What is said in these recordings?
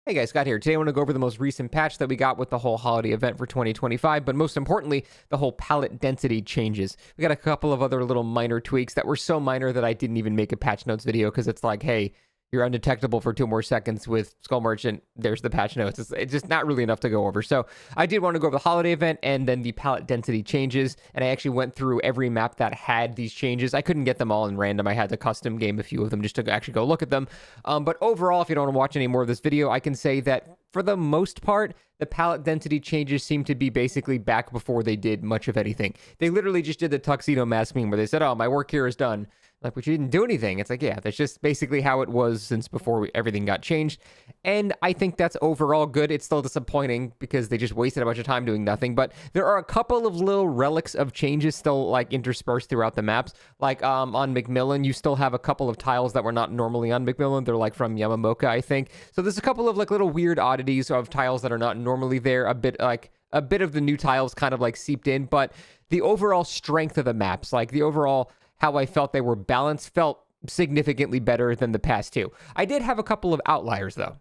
Hey guys, Scott here. Today I want to go over the most recent patch that we got with the whole holiday event for 2025, but most importantly, the whole palette density changes. We got a couple of other little minor tweaks that were so minor that I didn't even make a patch notes video because it's like, hey, you're undetectable for 2 more seconds with Skull Merchant. There's the patch notes. It's just not really enough to go over. So I did want to go over the holiday event and then the palette density changes. And I actually went through every map that had these changes. I couldn't get them all in random. I had to custom game a few of them just to actually go look at them. But overall, if you don't want to watch any more of this video, I can say that for the most part, the palette density changes seem to be basically back before they did much of anything. They literally just did the tuxedo mask meme where they said, oh, my work here is done. Like, but you didn't do anything. It's like, yeah, that's just basically how it was since before everything got changed. And I think that's overall good. It's still disappointing because they just wasted a bunch of time doing nothing. But there are a couple of little relics of changes still like interspersed throughout the maps. Like on McMillan, you still have a couple of tiles that were not normally on McMillan. They're like from Yamamoka, I think. So there's a couple of like little weird oddities of tiles that are not normally there. A bit of the new tiles kind of like seeped in. But the overall strength of the maps, like the overall how I felt they were balanced, felt significantly better than the past two. I did have a couple of outliers, though.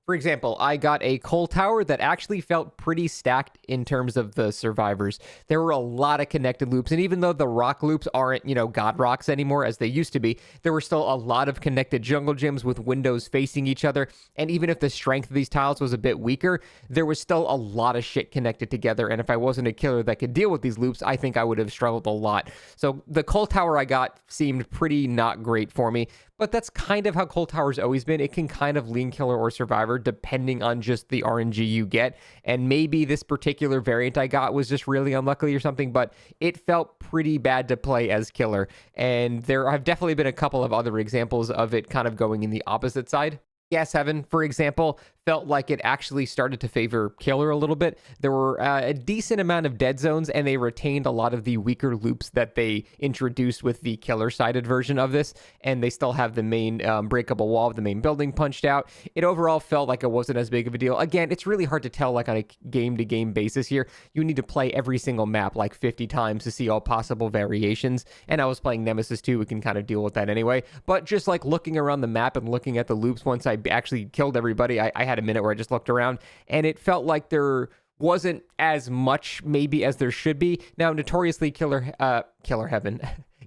For example, I got a coal tower that actually felt pretty stacked in terms of the survivors. There were a lot of connected loops, and even though the rock loops aren't, god rocks anymore as they used to be, there were still a lot of connected jungle gyms with windows facing each other, and even if the strength of these tiles was a bit weaker, there was still a lot of shit connected together, and if I wasn't a killer that could deal with these loops, I think I would have struggled a lot. So the coal tower I got seemed pretty not great for me, but that's kind of how coal tower's always been. It can kind of lean killer or survivor depending on just the RNG you get. And maybe this particular variant I got was just really unlucky or something, but it felt pretty bad to play as killer. And there have definitely been a couple of other examples of it kind of going in the opposite side. Gas Heaven, for example, felt like it actually started to favor killer a little bit. There were a decent amount of dead zones, and they retained a lot of the weaker loops that they introduced with the killer-sided version of this, and they still have the main breakable wall of the main building punched out. It overall felt like it wasn't as big of a deal. Again, it's really hard to tell like on a game-to-game basis here. You need to play every single map like 50 times to see all possible variations, and I was playing Nemesis 2, we can kind of deal with that anyway. But just like looking around the map and looking at the loops once I actually killed everybody, I had a minute where I just looked around and it felt like there wasn't as much maybe as there should be. Now, notoriously Killer Heaven,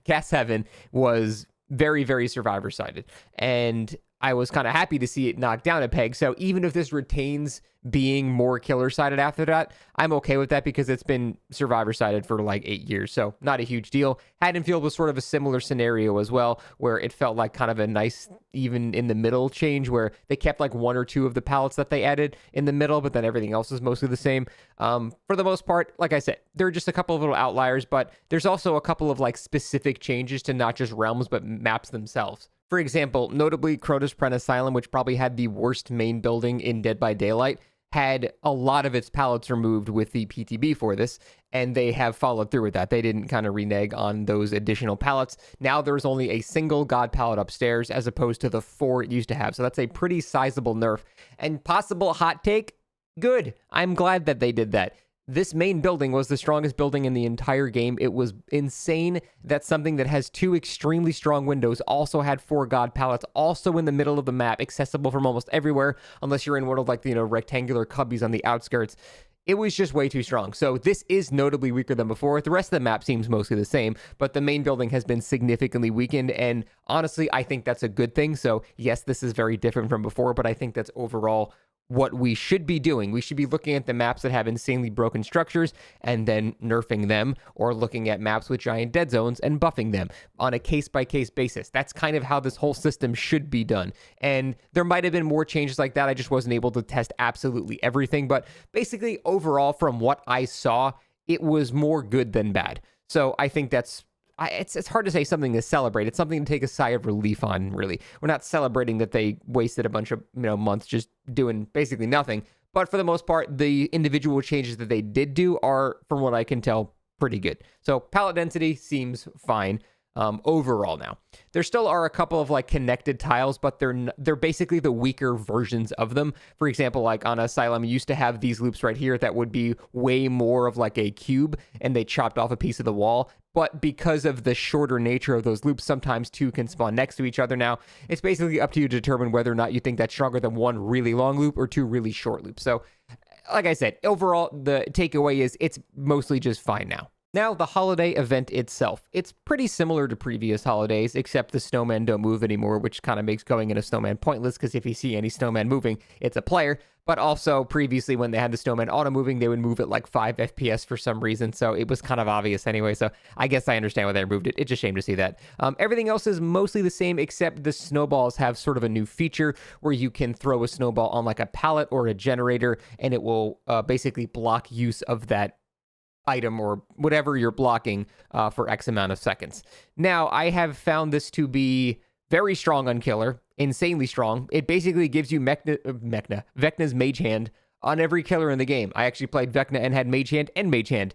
Gas Heaven was very, very survivor-sided, and I was kind of happy to see it knock down a peg. So even if this retains being more killer-sided after that, I'm okay with that because it's been survivor-sided for like 8 years. So not a huge deal. Haddonfield was sort of a similar scenario as well, where it felt like kind of a nice, even in the middle change where they kept like 1 or 2 of the pallets that they added in the middle, but then everything else is mostly the same. For the most part, like I said, there are just a couple of little outliers, but there's also a couple of like specific changes to not just realms, but maps themselves. For example, notably Crota's Asylum, which probably had the worst main building in Dead by Daylight, had a lot of its pallets removed with the PTB for this, and they have followed through with that. They didn't kind of renege on those additional pallets. Now there's only a single god pallet upstairs as opposed to the 4 it used to have. So that's a pretty sizable nerf. And possible hot take, good. I'm glad that they did that. This main building was the strongest building in the entire game. It was insane that something that has 2 extremely strong windows also had 4 god pallets, also in the middle of the map, accessible from almost everywhere, unless you're in one of like, rectangular cubbies on the outskirts. It was just way too strong. So this is notably weaker than before. The rest of the map seems mostly the same, but the main building has been significantly weakened, and honestly, I think that's a good thing. So yes, this is very different from before, but I think that's overall what we should be doing. We should be looking at the maps that have insanely broken structures and then nerfing them, or looking at maps with giant dead zones and buffing them on a case-by-case basis. That's kind of how this whole system should be done. And there might have been more changes like that. I just wasn't able to test absolutely everything. But basically, overall, from what I saw, it was more good than bad. So I think that's it's hard to say something to celebrate. It's something to take a sigh of relief on, really. We're not celebrating that they wasted a bunch of months just doing basically nothing. But for the most part, the individual changes that they did do are, from what I can tell, pretty good. So palette density seems fine. overall now. There still are a couple of like connected tiles, but they're basically the weaker versions of them. For example, like on Asylum, you used to have these loops right here that would be way more of like a cube, and they chopped off a piece of the wall. But because of the shorter nature of those loops, sometimes two can spawn next to each other now. It's basically up to you to determine whether or not you think that's stronger than one really long loop or two really short loops. So, like I said, overall, the takeaway is it's mostly just fine now. Now, the holiday event itself. It's pretty similar to previous holidays, except the snowmen don't move anymore, which kind of makes going in a snowman pointless, because if you see any snowman moving, it's a player. But also, previously, when they had the snowman auto-moving, they would move at like 5 FPS for some reason, so it was kind of obvious anyway, so I guess I understand why they removed it. It's a shame to see that. Everything else is mostly the same, except the snowballs have sort of a new feature where you can throw a snowball on like a pallet or a generator, and it will basically block use of that item or whatever you're blocking for X amount of seconds. Now, I have found this to be very strong on killer, insanely strong. It basically gives you Vecna's Mage Hand on every killer in the game. I actually played Vecna and had Mage Hand and Mage Hand.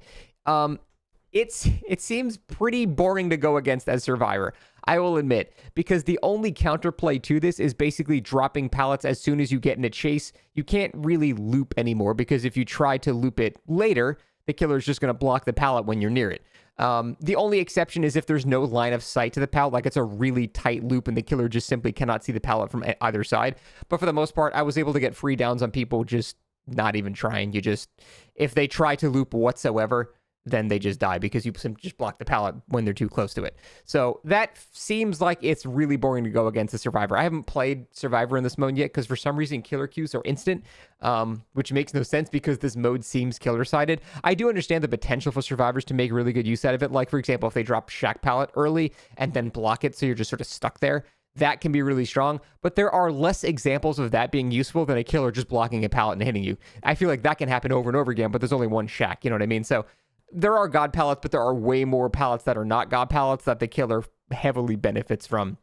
It seems pretty boring to go against as Survivor, I will admit, because the only counterplay to this is basically dropping pallets as soon as you get in a chase. You can't really loop anymore, because if you try to loop it later, the killer is just going to block the pallet when you're near it. The only exception is if there's no line of sight to the pallet, like it's a really tight loop and the killer just simply cannot see the pallet from either side. But for the most part, I was able to get free downs on people just not even trying. If they try to loop whatsoever, then they just die because you simply just block the pallet when they're too close to it. So that seems like it's really boring to go against a Survivor. I haven't played Survivor in this mode yet because for some reason killer queues are instant, which makes no sense because this mode seems killer-sided. I do understand the potential for Survivors to make really good use out of it. Like, for example, if they drop Shack Pallet early and then block it so you're just sort of stuck there, that can be really strong, but there are less examples of that being useful than a killer just blocking a pallet and hitting you. I feel like that can happen over and over again, but there's only one Shack, you know what I mean? So there are God pallets, but there are way more pallets that are not God pallets that the killer heavily benefits from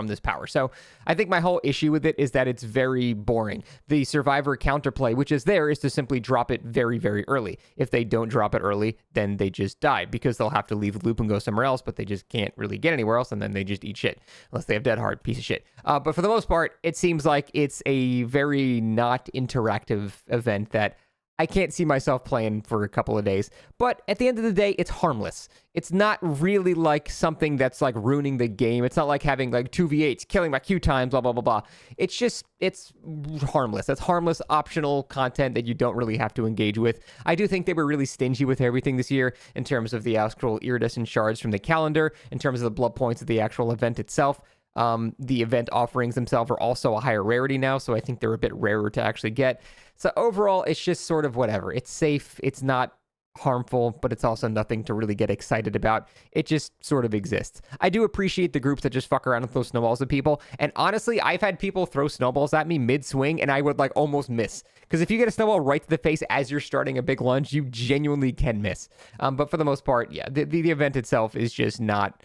this power. So I think my whole issue with it is that it's very boring. The Survivor counterplay, which is there, is to simply drop it very, very early. If they don't drop it early, then they just die because they'll have to leave the loop and go somewhere else, but they just can't really get anywhere else, and then they just eat shit, unless they have Dead Hard, piece of shit. But for the most part, it seems like it's a very not interactive event that I can't see myself playing for a couple of days, but at the end of the day, it's harmless. It's not really like something that's like ruining the game. It's not like having like 2v8s, killing my Q times, blah, blah, blah, blah. It's harmless. It's harmless, optional content that you don't really have to engage with. I do think they were really stingy with everything this year in terms of the actual iridescent shards from the calendar, in terms of the blood points of the actual event itself. The event offerings themselves are also a higher rarity now, so I think they're a bit rarer to actually get. So overall, it's just sort of whatever. It's safe, it's not harmful, but it's also nothing to really get excited about. It just sort of exists. I do appreciate the groups that just fuck around and throw snowballs at people, and honestly, I've had people throw snowballs at me mid-swing, and I would like almost miss. Because if you get a snowball right to the face as you're starting a big lunge, you genuinely can miss. But for the most part, yeah, the event itself is just not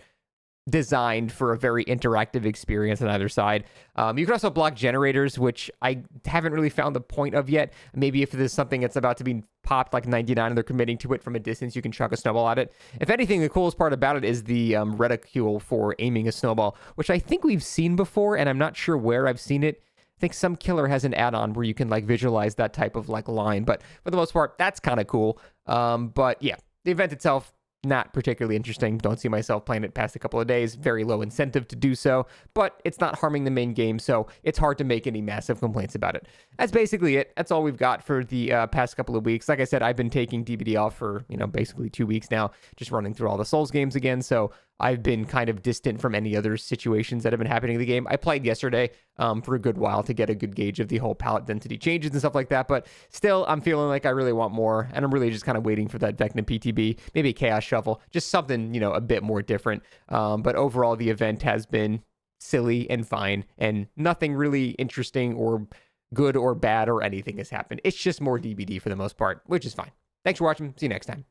designed for a very interactive experience on either side. You can also block generators, which I haven't really found the point of yet. Maybe if there's something that's about to be popped like 99 and they're committing to it from a distance, you can chuck a snowball at it. If anything, the coolest part about it is the reticule for aiming a snowball, which I think we've seen before, and I'm not sure where I've seen it. I think some killer has an add-on where you can like visualize that type of like line, but for the most part, that's kind of cool. But yeah, the event itself, not particularly interesting. Don't see myself playing it past a couple of days. Very low incentive to do so, but it's not harming the main game, so it's hard to make any massive complaints about it. That's basically it. That's all we've got for the past couple of weeks. Like I said, I've been taking DBD off for, basically 2 weeks now, just running through all the Souls games again, so I've been kind of distant from any other situations that have been happening in the game. I played yesterday for a good while to get a good gauge of the whole palette density changes and stuff like that, but still, I'm feeling like I really want more, and I'm really just kind of waiting for that Vecna PTB, maybe a Chaos Shuffle, just something, a bit more different. But overall, the event has been silly and fine, and nothing really interesting or good or bad or anything has happened. It's just more DBD for the most part, which is fine. Thanks for watching. See you next time.